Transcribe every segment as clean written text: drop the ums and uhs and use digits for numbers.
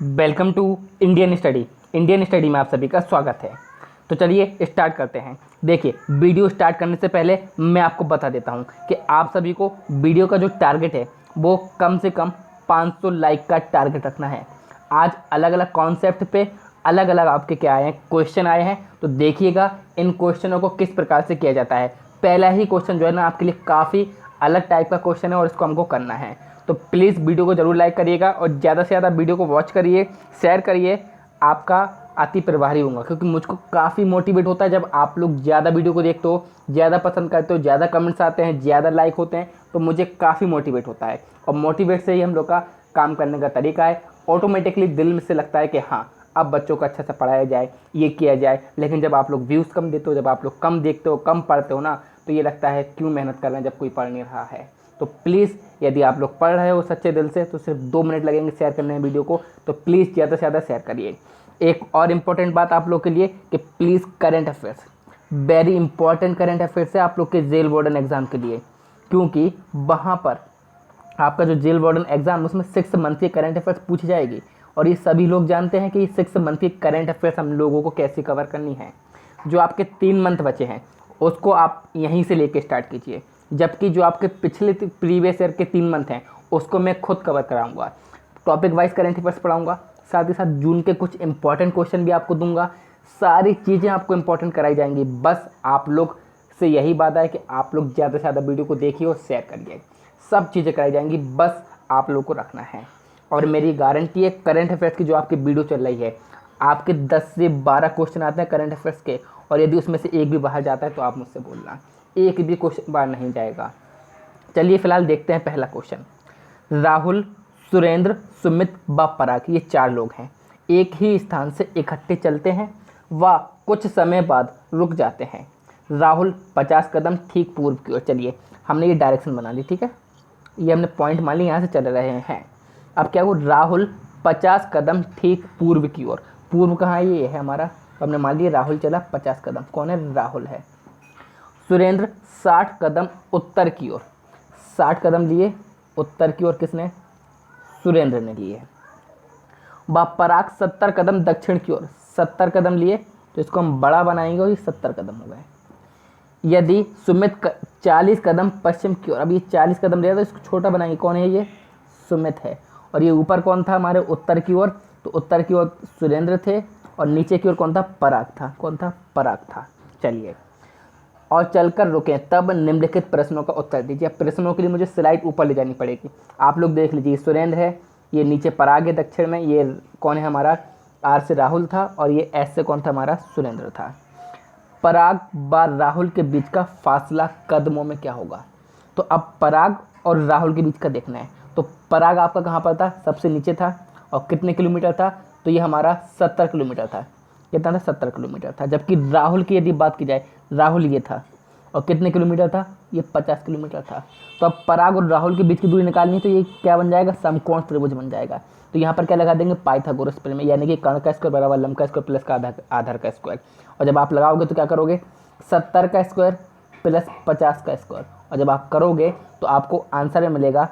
Welcome to Indian study में आप सभी का स्वागत है। तो चलिए स्टार्ट करते हैं। देखिए, वीडियो स्टार्ट करने से पहले मैं आपको बता देता हूं कि आप सभी को वीडियो का जो टारगेट है वो कम से कम 500 लाइक का टारगेट रखना है। आज अलग अलग कॉन्सेप्ट पे अलग अलग आपके क्या आए हैं, क्वेश्चन आए हैं। तो देखिएगा इन क्वेश्चनों को किस प्रकार से किया जाता है। पहला ही क्वेश्चन जो है ना आपके लिए काफ़ी अलग टाइप का क्वेश्चन है और इसको हमको करना है। तो प्लीज़ वीडियो को ज़रूर लाइक करिएगा और ज़्यादा से ज़्यादा वीडियो को वॉच करिए, शेयर करिए। आपका अति प्रभारी होगा, क्योंकि मुझको काफ़ी मोटिवेट होता है जब आप लोग ज़्यादा वीडियो को देखते हो, ज़्यादा पसंद करते हो, ज़्यादा कमेंट्स आते हैं, ज़्यादा लाइक होते हैं, तो मुझे काफ़ी मोटिवेट होता है। और मोटिवेट से ही हम लोग का काम करने का तरीका है। ऑटोमेटिकली दिल में से लगता है कि हाँ, अब बच्चों को अच्छा से पढ़ाया जाए, ये किया जाए। लेकिन जब आप लोग व्यूज़ कम देते हो, जब आप लोग कम देखते हो, कम पढ़ते हो ना, तो ये लगता है क्यों मेहनत कर रहे हैं जब कोई पढ़ नहीं रहा है। तो प्लीज़ यदि आप लोग पढ़ रहे हो सच्चे दिल से, तो सिर्फ 2 मिनट लगेंगे शेयर करने में वीडियो को, तो प्लीज़ ज़्यादा से ज़्यादा शेयर करिए। एक और इम्पोर्टेंट बात आप लोग के लिए कि please current affairs, very important current affairs है आप लोग के जेल वार्डन एग्ज़ाम के लिए, क्योंकि वहाँ पर आपका जो जेल वार्डन एग्ज़ाम उसमें 6 मंथ की करंट अफेयर्स पूछी जाएगी। और ये सभी लोग जानते हैं कि ये 6 मंथ की करंट अफेयर्स हम लोगों को कैसे कवर करनी है। जो आपके 3 मंथ बचे हैं उसको आप यहीं से लेके स्टार्ट कीजिए, जबकि जो आपके पिछले प्रीवियस ईयर के 3 मंथ हैं उसको मैं खुद कवर कराऊंगा। टॉपिक वाइज करंट अफेयर्स पढ़ाऊंगा, साथ ही साथ जून के कुछ इंपॉर्टेंट क्वेश्चन भी आपको दूंगा। सारी चीज़ें आपको इंपॉर्टेंट कराई जाएंगी। बस आप लोग से यही बात है कि आप लोग ज़्यादा से ज़्यादा वीडियो को देखिए और शेयर करिए। सब चीज़ें कराई जाएंगी, बस आप लोग को रखना है। और मेरी गारंटी है करंट अफेयर्स की जो आपकी वीडियो चल रही है, आपके 10 से 12 क्वेश्चन आते हैं करंट अफेयर्स के, और यदि उसमें से एक भी बाहर जाता है तो आप मुझसे बोलना, एक भी क्वेश्चन बाहर नहीं जाएगा। चलिए फिलहाल देखते हैं पहला क्वेश्चन। राहुल, सुरेंद्र, सुमित व पराग, ये 4 लोग हैं। एक ही स्थान से इकट्ठे चलते हैं व कुछ समय बाद रुक जाते हैं। राहुल 50 कदम ठीक पूर्व की ओर। चलिए हमने ये डायरेक्शन बना ली, ठीक है, ये हमने पॉइंट मान ली, यहाँ से चल रहे हैं। अब क्या हो, राहुल 50 कदम ठीक पूर्व की ओर। पूर्व कहाँ है, ये है हमारा। तो हमने मान लिया राहुल चला 50 कदम, कौन है, राहुल है। सुरेंद्र 60 कदम उत्तर की ओर, 60 कदम लिए उत्तर की ओर, किसने, सुरेंद्र ने लिए। व पराग 70 कदम दक्षिण की ओर, 70 कदम लिए, तो इसको हम बड़ा बनाएंगे और ये 70 कदम हो गए। यदि सुमित 40 कदम पश्चिम की ओर, अब ये 40 कदम लिया तो इसको छोटा बनाएंगे, कौन है, ये सुमित है। और ये ऊपर कौन था, हमारे उत्तर की ओर, तो उत्तर की ओर सुरेंद्र थे, और नीचे की ओर कौन था, पराग था। कौन था, पराग था। चलिए, और चलकर रुके तब निम्नलिखित प्रश्नों का उत्तर दीजिए। अब प्रश्नों के लिए मुझे स्लाइड ऊपर ले जानी पड़ेगी। आप लोग देख लीजिए, सुरेंद्र है, ये नीचे पराग है दक्षिण में, ये कौन है हमारा, आर से राहुल था, और ये एस से कौन था, हमारा सुरेंद्र था। पराग व राहुल के बीच का फासला कदमों में क्या होगा। तो अब पराग और राहुल के बीच का देखना है। तो पराग आपका कहाँ पर था, सबसे नीचे था, और कितने किलोमीटर था, तो ये हमारा 70 किलोमीटर था। कितना था, 70 किलोमीटर था। जबकि राहुल की यदि बात की जाए, राहुल ये था, और कितने किलोमीटर था, ये 50 किलोमीटर था। तो अब पराग और राहुल के बीच की दूरी निकालनी है, तो ये क्या बन जाएगा, समकोण त्रिभुज बन जाएगा। तो यहाँ पर क्या लगा देंगे, पाइथागोरस प्रमेय, यानी कि कर्ण का स्क्वायर बराबर लंब का स्क्वायर प्लस का आधार का स्क्वायर। और जब आप लगाओगे तो क्या करोगे, 70 का स्क्वायर प्लस 50 का स्क्वायर, और जब आप करोगे तो आपको आंसर में मिलेगा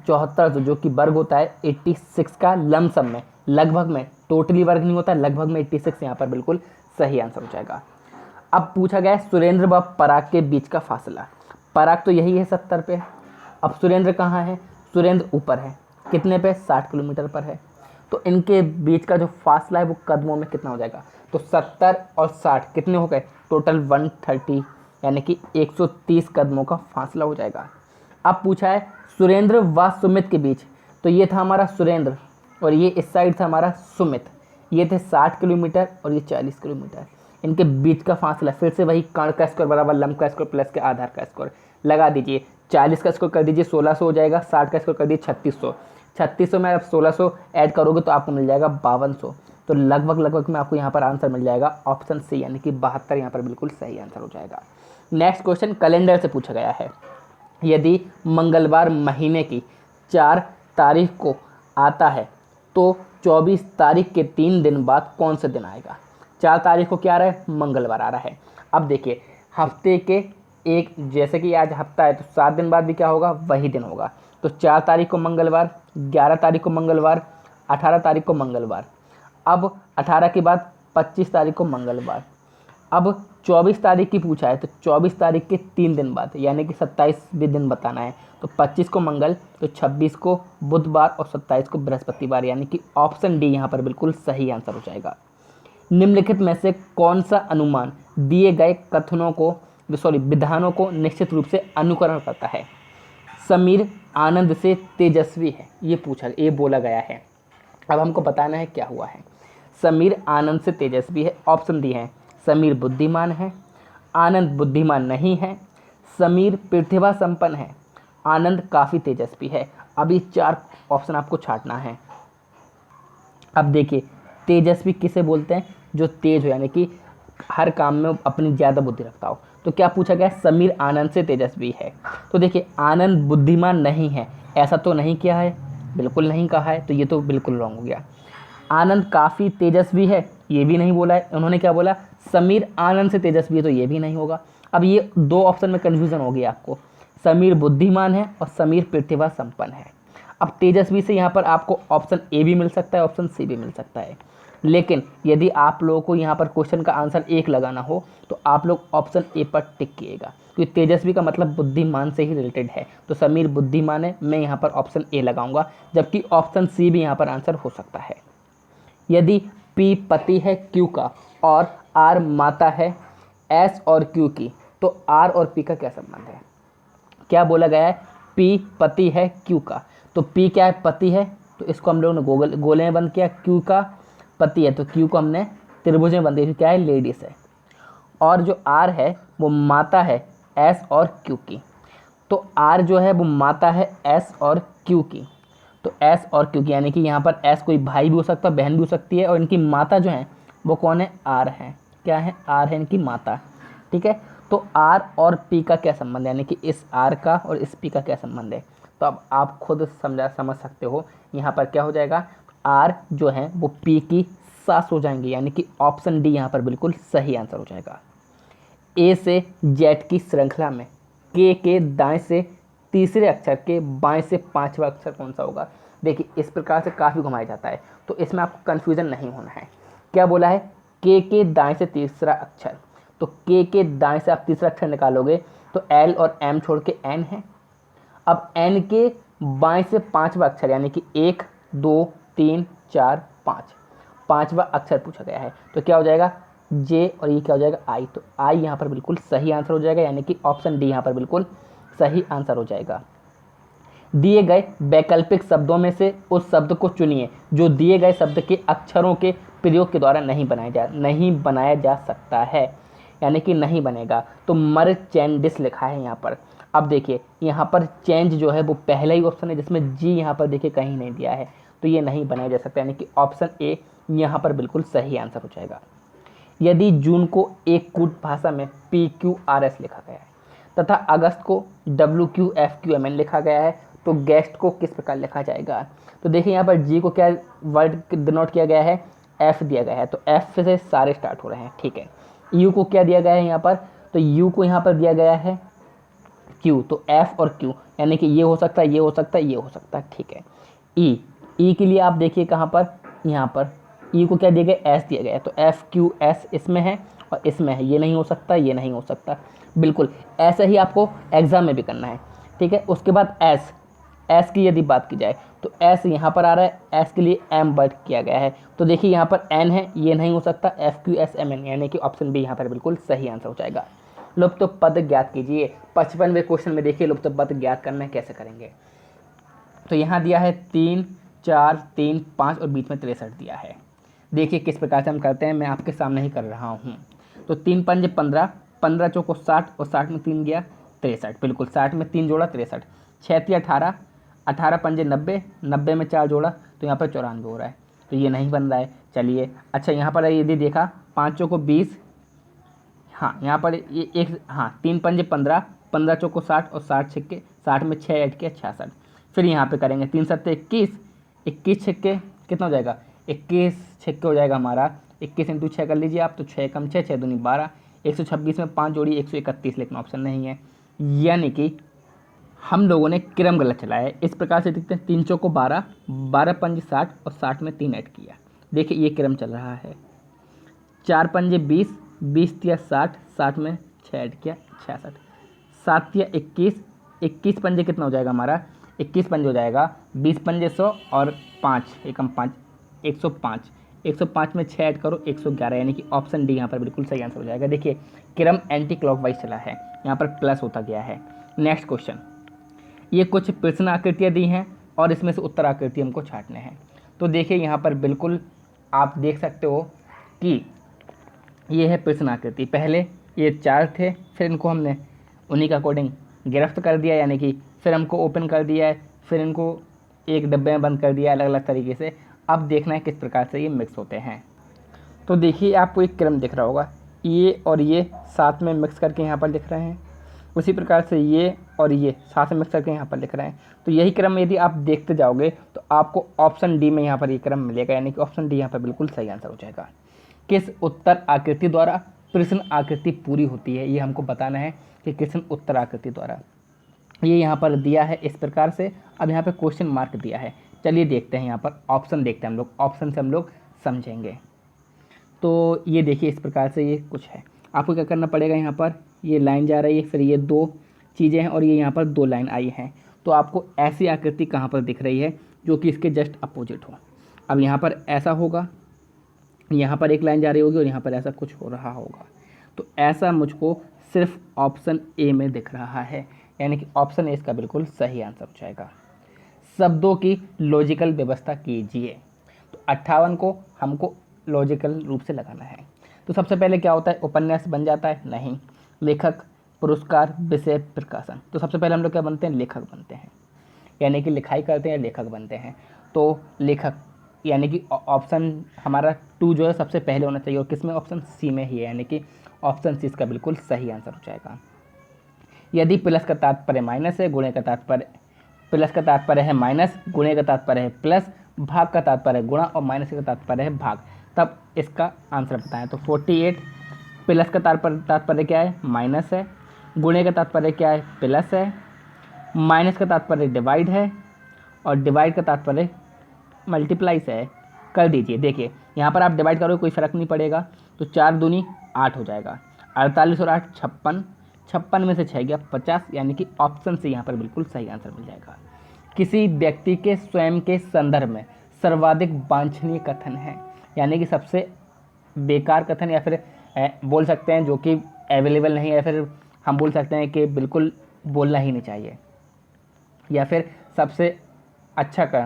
74, जो कि वर्ग होता है 86 का लमसम में, लगभग में, टोटली वर्ग नहीं होता, लगभग में 86 यहाँ पर बिल्कुल सही आंसर हो जाएगा। अब पूछा गया है सुरेंद्र व पराग के बीच का फासला। पराग तो यही है 70 पे, अब सुरेंद्र कहाँ है, सुरेंद्र ऊपर है, कितने पे, 60 किलोमीटर पर है। तो इनके बीच का जो फासला है वो कदमों में कितना हो जाएगा, तो 70 और 60 कितने हो गए, टोटल 130, यानी कि 130 कदमों का फासला हो जाएगा। अब पूछा है सुरेंद्र व सुमित के बीच, तो ये था हमारा सुरेंद्र और ये इस साइड था हमारा सुमित, ये थे 60 किलोमीटर और ये 40 किलोमीटर। इनके बीच का फासला फिर से वही कर्ण का स्क्वायर बराबर लंब का स्क्वायर प्लस के आधार का स्क्वायर लगा दीजिए। 40 का स्क्वायर कर दीजिए 1600 हो जाएगा, 60 का स्क्वायर कर दीजिए 3600, 3600 में आप 1600 ऐड करोगे तो आपको मिल जाएगा 5200। तो लगभग में आपको यहाँ पर आंसर मिल जाएगा ऑप्शन सी, यानी कि 72 यहाँ पर बिल्कुल सही आंसर हो जाएगा। नेक्स्ट क्वेश्चन कैलेंडर से पूछा गया है। यदि मंगलवार महीने की 4 तारीख को आता है तो 24 तारीख के 3 दिन बाद कौन सा दिन आएगा। 4 तारीख को क्या आ रहा है, मंगलवार आ रहा है। अब देखिए हफ्ते के एक, जैसे कि आज हफ्ता है तो 7 दिन बाद भी क्या होगा, वही दिन होगा। तो 4 तारीख को मंगलवार, 11 तारीख को मंगलवार, 18 तारीख को मंगलवार, अब 18 के बाद 25 तारीख को मंगलवार, अब 24 तारीख की पूछा है तो 24 तारीख के 3 दिन बाद यानी कि 27वें दिन बताना है। तो 25 को मंगल, तो 26 को बुधवार और 27 को बृहस्पतिवार, यानी कि ऑप्शन डी यहाँ पर बिल्कुल सही आंसर हो जाएगा। निम्नलिखित में से कौन सा अनुमान दिए गए कथनों को विधानों को निश्चित रूप से अनुकरण करता है? समीर आनंद से तेजस्वी है, ये बोला गया है। अब हमको बताना है क्या हुआ है। समीर आनंद से तेजस्वी है, ऑप्शन दी है। समीर बुद्धिमान है, आनंद बुद्धिमान नहीं है, समीर प्रतिभा संपन्न है, आनंद काफ़ी तेजस्वी है। अब ये 4 ऑप्शन आपको छांटना है। अब देखिए, तेजस्वी किसे बोलते हैं? जो तेज हो, यानी कि हर काम में अपनी ज़्यादा बुद्धि रखता हो। तो क्या पूछा गया? समीर आनंद से तेजस्वी है। तो देखिए, आनंद बुद्धिमान नहीं है, ऐसा तो नहीं किया है, बिल्कुल नहीं कहा है, तो ये तो बिल्कुल रॉन्ग हो गया। आनंद काफ़ी तेजस्वी है, ये भी नहीं बोला है। उन्होंने क्या बोला? समीर आनंद से तेजस्वी है, तो ये भी नहीं होगा। अब ये 2 ऑप्शन में कन्फ्यूज़न हो गया आपको। समीर बुद्धिमान है और समीर प्रतिभा संपन्न है। अब तेजस्वी से यहाँ पर आपको ऑप्शन ए भी मिल सकता है, ऑप्शन सी भी मिल सकता है। लेकिन यदि आप लोगों को यहाँ पर क्वेश्चन का आंसर एक लगाना हो तो आप लोग ऑप्शन ए पर टिक किएगा, क्योंकि तेजस्वी का मतलब बुद्धिमान से ही रिलेटेड है। तो समीर बुद्धिमान है, मैं यहाँ पर ऑप्शन ए लगाऊंगा, जबकि ऑप्शन सी भी यहाँ पर आंसर हो सकता है। यदि पी पति है क्यू का और आर माता है एस और क्यू की, तो आर और पी का क्या संबंध है? क्या बोला गया है? पी पति है क्यू का, तो पी क्या है? पति है, तो इसको हम लोगों ने गोले में बंद किया। क्यू का पति है, तो क्यू को हमने त्रिभुज में बंद किया, क्या है? लेडीज है। और जो आर है वो माता है एस और क्यू की, तो आर जो है वो माता है एस और क्यू की, तो एस और क्यू की, यानी कि यहाँ पर एस कोई भाई भी हो सकता है, बहन भी हो सकती है, और इनकी माता जो है वो कौन है? आर है। क्या है? आर है इनकी माता। ठीक है, तो आर और पी का क्या संबंध है, यानी कि इस आर का और इस पी का क्या संबंध है? तो अब आप खुद समझ सकते हो। यहाँ पर क्या हो जाएगा? आर जो है वो पी की सास हो जाएंगे, यानी कि ऑप्शन डी यहाँ पर बिल्कुल सही आंसर हो जाएगा। ए से जेड की श्रृंखला में के दाएं से तीसरे अक्षर के बाएं से 5वां अक्षर कौन सा होगा? देखिए, इस प्रकार से काफ़ी घुमाया जाता है, तो इसमें आपको कन्फ्यूज़न नहीं होना है। क्या बोला है? के दाएं से तीसरा अक्षर, तो के दाएं से आप तीसरा अक्षर निकालोगे तो एल और एम छोड़ के एन है। अब एन के बाएं से 5वां अक्षर, यानी कि 1 2 3 4 5, 5वां अक्षर पूछा गया है, तो क्या हो जाएगा? जे, और ये क्या हो जाएगा? आई। तो आई यहाँ पर बिल्कुल सही आंसर हो जाएगा, यानी कि ऑप्शन डी यहाँ पर बिल्कुल सही आंसर हो जाएगा। दिए गए वैकल्पिक शब्दों में से उस शब्द को चुनिए जो दिए गए शब्द के अक्षरों के प्रयोग के द्वारा नहीं बनाया जा सकता है, यानी कि नहीं बनेगा। तो मर्चेंडिस लिखा है यहाँ पर। अब देखिए, यहाँ पर चेंज जो है वो पहला ही ऑप्शन है जिसमें जी यहाँ पर देखिए कहीं नहीं दिया है, तो ये नहीं बनाया जा सकता, यानी कि ऑप्शन ए यहाँ पर बिल्कुल सही आंसर हो जाएगा। यदि जून को एक कूट भाषा में PQRS लिखा गया है तथा अगस्त को WQFQMN लिखा गया है, तो गेस्ट को किस प्रकार लिखा जाएगा? तो देखिए, यहाँ पर जी को क्या वर्ड डिनोट किया गया है? एफ दिया गया है, तो एफ से सारे स्टार्ट हो रहे हैं। ठीक है, यू को क्या दिया गया है यहाँ पर? तो यू को यहाँ पर दिया गया है क्यू, तो एफ और क्यू, यानी कि ये हो सकता है, ये हो सकता है, ये हो सकता है। ठीक है, ई के लिए आप देखिए कहाँ पर? यहाँ पर ई को क्या दिया गया? एस दिया गया है, तो FQS इसमें है और इसमें है, ये नहीं हो सकता, ये नहीं हो सकता। बिल्कुल ऐसा ही आपको एग्जाम में भी करना है। ठीक है, उसके बाद एस की यदि बात की जाए तो एस यहाँ पर आ रहा है, एस के लिए एम वर्ड किया गया है, तो देखिए यहाँ पर एन है, ये नहीं हो सकता, FQSMN, यानी कि ऑप्शन बी यहाँ पर बिल्कुल सही आंसर हो जाएगा। लुप्त पद ज्ञात कीजिए। 55वें क्वेश्चन में देखिए लुप्त पद ज्ञात करना है, कैसे करेंगे? तो यहाँ दिया है 3 4 3 5 और बीच में 63 दिया है। देखिए किस प्रकार से हम करते हैं, मैं आपके सामने ही कर रहा हूँ। तो 3 पंजे 15, 15 चौको 60 और 60 में 3 गया 63, बिल्कुल 60 में 3 जोड़ा 63, 6 3 18, 18 पंजे 90, 90 में 4 जोड़ा तो यहाँ पर 94 हो रहा है, तो ये नहीं बन रहा है। चलिए अच्छा, यहाँ पर यदि देखा 5 चौको 20, हाँ यहाँ पर ये एक, हाँ 3 पंजे 15, 15 चौको 60 और 60 छिक्के, 60 में 6 ऐड किया 66। फिर यहाँ पे करेंगे 3 सत्ते 21, 21 छिक्के कितना हो जाएगा? 21 छिक्के हो जाएगा हमारा 21 इंटू 6 कर लीजिए आप, तो 6 कम 6 6 दूनी 12, 126 में 5 जोड़ी 131 लिखना ऑप्शन नहीं है, यानी कि हम लोगों ने क्रम गलत चलाया है। इस प्रकार से देखते हैं, 3 चौको 12, 12 पंजे 60 और 60 में 3 ऐड किया। देखिए ये क्रम चल रहा है। 4 पंजे 20, 20 तिया 60, 60 में 6 ऐड किया 66, 7 तिया 21, 21 पंजे कितना हो जाएगा हमारा, 21 पंजे हो जाएगा 20 पंजे 100 और 5 एकम 5 105, 105 में 6 ऐड करो 111, यानी कि ऑप्शन डी यहाँ पर बिल्कुल सही आंसर हो जाएगा। देखिए क्रम एंटी क्लॉकवाइज चला है, यहाँ पर प्लस होता गया है। नेक्स्ट क्वेश्चन, ये कुछ प्रश्न आकृतियाँ दी हैं और इसमें से उत्तर आकृति हमको छांटने हैं। तो देखिए यहाँ पर बिल्कुल आप देख सकते हो कि ये है प्रश्न आकृति। पहले ये 4 थे, फिर इनको हमने उन्हीं के अकॉर्डिंग गिरफ्त कर दिया, यानी कि फिर हमको ओपन कर दिया है, फिर इनको एक डब्बे में बंद कर दिया अलग अलग तरीके से। अब देखना है किस प्रकार से ये मिक्स होते हैं। तो देखिए आपको एक क्रम दिख रहा होगा, ये और ये साथ में मिक्स करके यहाँ पर लिख रहे हैं, उसी प्रकार से ये और ये साथ में मिक्स करके यहाँ पर लिख रहे हैं। तो यही क्रम यदि आप देखते जाओगे तो आपको ऑप्शन डी में यहाँ पर ये क्रम मिलेगा, यानी कि ऑप्शन डी यहाँ पर बिल्कुल सही आंसर हो जाएगा। किस उत्तर आकृति द्वारा प्रश्न आकृति पूरी होती है, ये हमको बताना है कि किस उत्तर आकृति द्वारा। ये यहाँ पर दिया है इस प्रकार से। अब यहाँ पे क्वेश्चन मार्क दिया है। चलिए देखते हैं, यहाँ पर ऑप्शन देखते हैं हम लोग, ऑप्शन से हम लोग समझेंगे। तो ये देखिए इस प्रकार से ये कुछ है। आपको क्या करना पड़ेगा, यहाँ पर ये लाइन जा रही है, फिर ये 2 चीज़ें हैं और ये यहाँ पर 2 लाइन आई हैं। तो आपको ऐसी आकृति कहाँ पर दिख रही है जो कि इसके जस्ट अपोजिट हो। अब यहाँ पर ऐसा होगा, यहाँ पर एक लाइन जा रही होगी और यहाँ पर ऐसा कुछ हो रहा होगा। तो ऐसा मुझको सिर्फ ऑप्शन ए में दिख रहा है, यानी कि ऑप्शन ए इसका बिल्कुल सही आंसर हो जाएगा। शब्दों की लॉजिकल व्यवस्था कीजिए। तो 58 को हमको लॉजिकल रूप से लगाना है। तो सबसे पहले क्या होता है, उपन्यास बन जाता है? नहीं। लेखक, पुरस्कार, विषय, प्रकाशन। तो सबसे पहले हम लोग क्या बनते हैं, लेखक बनते हैं, यानी कि लिखाई करते हैं, लेखक बनते हैं। तो लेखक यानी कि ऑप्शन हमारा 2 जो है सबसे पहले होना चाहिए, और किसमें, ऑप्शन सी में ही है, यानी कि ऑप्शन सी इसका बिल्कुल सही आंसर हो जाएगा। यदि प्लस का तात्पर्य माइनस है, गुणे का तात्पर्य, प्लस का तात्पर्य है माइनस, गुणे का तात्पर्य है प्लस, भाग का तात्पर्य है गुणा और माइनस का तात्पर्य है भाग, तब इसका आंसर बताएं। तो 48 प्लस का तात्पर्य क्या है, माइनस है, गुणे का तात्पर्य क्या है, प्लस है, माइनस का तात्पर्य डिवाइड है और डिवाइड का तात्पर्य मल्टीप्लाई से है। कर दीजिए। देखिए यहाँ पर आप डिवाइड करोगे कोई फ़र्क नहीं पड़ेगा। तो 4 दूनी 8 हो जाएगा, 48 और 8 56, 56 में से 6 गया 50, यानी कि ऑप्शन से यहाँ पर बिल्कुल सही आंसर मिल जाएगा। किसी व्यक्ति के स्वयं के संदर्भ में सर्वाधिक वांछनीय कथन है, यानी कि सबसे बेकार कथन, या फिर बोल सकते हैं जो कि अवेलेबल नहीं है, या फिर हम बोल सकते हैं कि बिल्कुल बोलना ही नहीं चाहिए, या फिर सबसे अच्छा का।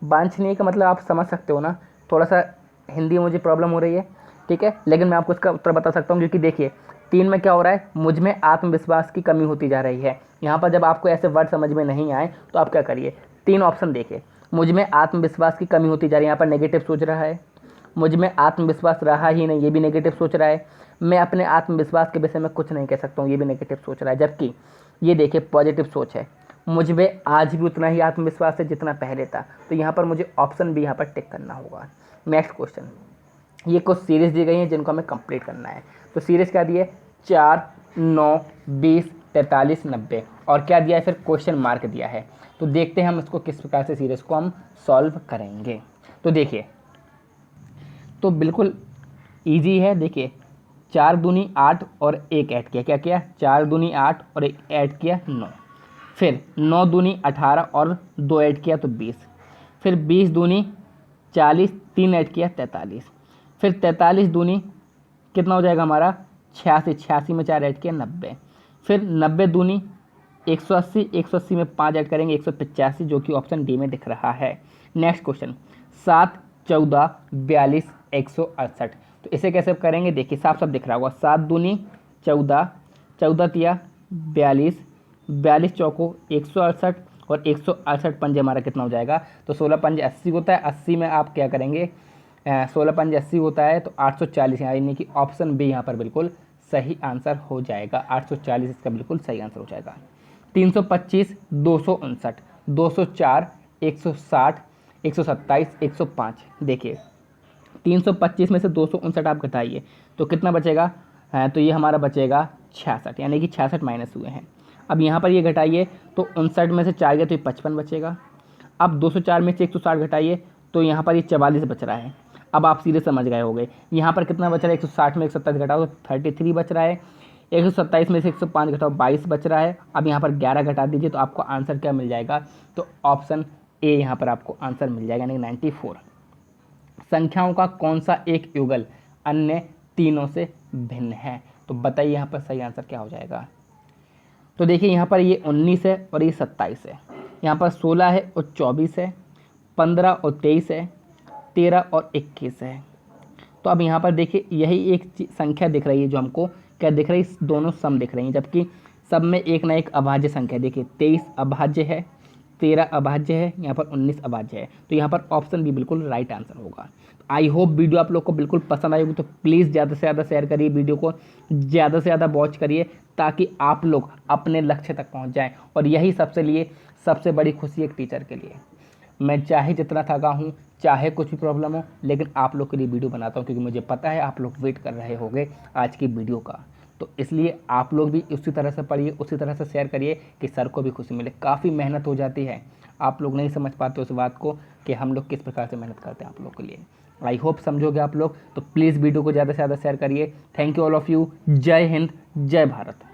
वांछनीय का मतलब आप समझ सकते हो ना, थोड़ा सा हिंदी में मुझे प्रॉब्लम हो रही है, ठीक है, लेकिन मैं आपको इसका उत्तर बता सकता हूँ। क्योंकि देखिए 3 में क्या हो रहा है, मुझ में आत्मविश्वास की कमी होती जा रही है। यहाँ पर जब आपको ऐसे वर्ड समझ में नहीं आए तो आप क्या करिए, 3 ऑप्शन देखिए। मुझ में आत्मविश्वास की कमी होती जा रही है, यहाँ पर नेगेटिव सोच रहा है। मुझ में आत्मविश्वास रहा ही नहीं, ये भी नेगेटिव सोच रहा है। मैं अपने आत्मविश्वास के विषय में कुछ नहीं कह सकता हूँ, ये भी नेगेटिव सोच रहा है। जबकि ये देखिए पॉजिटिव सोच है, मुझ में आज भी उतना ही आत्मविश्वास है जितना पहले था। तो यहाँ पर मुझे ऑप्शन बी यहाँ पर टिक करना होगा। नेक्स्ट क्वेश्चन, ये कुछ सीरीज़ दी गई हैं जिनको हमें कंप्लीट करना है। तो सीरीज़ क्या दी है, 4, 9, 20, 43, 90, और क्या दिया है, फिर क्वेश्चन मार्क दिया है। तो देखते हैं हम इसको किस प्रकार से सीरीज़ को हम सॉल्व करेंगे। तो देखिए, तो बिल्कुल ईजी है। देखिए 4 दूनी 8 और 1 ऐड किया, क्या किया, 4 दूनी 8 और 1 ऐड किया 9, फिर 9 दूनी 18 और 2 ऐड किया तो 20, फिर 20 दूनी 40, 3 ऐड किया 43, फिर 43 दूनी कितना हो जाएगा हमारा 86, 86 में 4 ऐड किया 90, फिर 90 दूनी 180, 180 में 5 ऐड करेंगे 185, जो कि ऑप्शन डी में दिख रहा है। Next question, 7, 14, 42, 168। तो इसे कैसे करेंगे, देखिए साफ साफ दिख रहा होगा। 7 दूनी 14, 14 तिया 42, 42 चौको 168 और 168 पंजे हमारा कितना हो जाएगा, तो 16 पंजे 80 होता है। 80 में आप क्या करेंगे, 16 पंजे 80 होता है तो 840, यानी कि ऑप्शन बी यहाँ पर बिल्कुल सही आंसर हो जाएगा। 840 इसका बिल्कुल सही आंसर हो जाएगा। 325, 259, 204, 160, 127, 105। देखिए 325 में से 259 आप घटाइए तो कितना बचेगा, तो ये हमारा बचेगा 66, यानी कि 66 माइनस हुए हैं। अब यहाँ पर ये घटाइए तो 59 में से 4 गए तो ये 55 बचेगा। अब 204 में से 160 घटाइए तो यहाँ पर ये 44 बच रहा है। अब आप सीधे समझ गए होंगे यहाँ पर कितना बच रहा है, 160 में 127 घटाओ तो 33 बच रहा है, 127 में से 105 घटाओ 22 बच रहा है। अब यहाँ पर 11 घटा दीजिए तो आपको आंसर क्या मिल जाएगा, तो ऑप्शन ए यहाँ पर आपको आंसर मिल जाएगा, यानी 94। संख्याओं का कौन सा एक युगल अन्य तीनों से भिन्न है, तो बताइए यहाँ पर सही आंसर क्या हो जाएगा। तो देखिए यहाँ पर ये 19 है और ये 27 है, यहाँ पर 16 है और 24 है, 15 और 23 है, 13 और 21 है। तो अब यहाँ पर देखिए यही एक संख्या दिख रही है जो हमको क्या दिख रही है, दोनों सम दिख रही हैं, जबकि सब में एक ना एक अभाज्य संख्या। देखिए 23 अभाज्य है, 13 अभाज्य है, यहाँ पर 19 अभाज्य है। तो यहाँ पर ऑप्शन भी बिल्कुल राइट आंसर होगा। आई होप वीडियो आप लोग को बिल्कुल पसंद आई होगी, तो प्लीज़ ज़्यादा से ज़्यादा शेयर करिए, वीडियो को ज़्यादा से ज़्यादा वॉच करिए ताकि आप लोग अपने लक्ष्य तक पहुँच जाएँ। और यही सबसे बड़ी खुशी एक टीचर के लिए। मैं चाहे जितना थका हूँ, चाहे कुछ भी प्रॉब्लम हो, लेकिन आप लोग के लिए वीडियो बनाता हूँ क्योंकि मुझे पता है आप लोग वेट कर रहे होंगे आज की वीडियो का। तो इसलिए आप लोग भी उसी तरह से पढ़िए, उसी तरह से शेयर करिए कि सर को भी खुशी मिले। काफ़ी मेहनत हो जाती है, आप लोग नहीं समझ पाते उस बात को कि हम लोग किस प्रकार से मेहनत करते हैं आप लोग के लिए। आई होप समझोगे आप लोग, तो प्लीज़ वीडियो को ज़्यादा से ज़्यादा शेयर करिए। Thank you all of you. जय हिंद, जय भारत।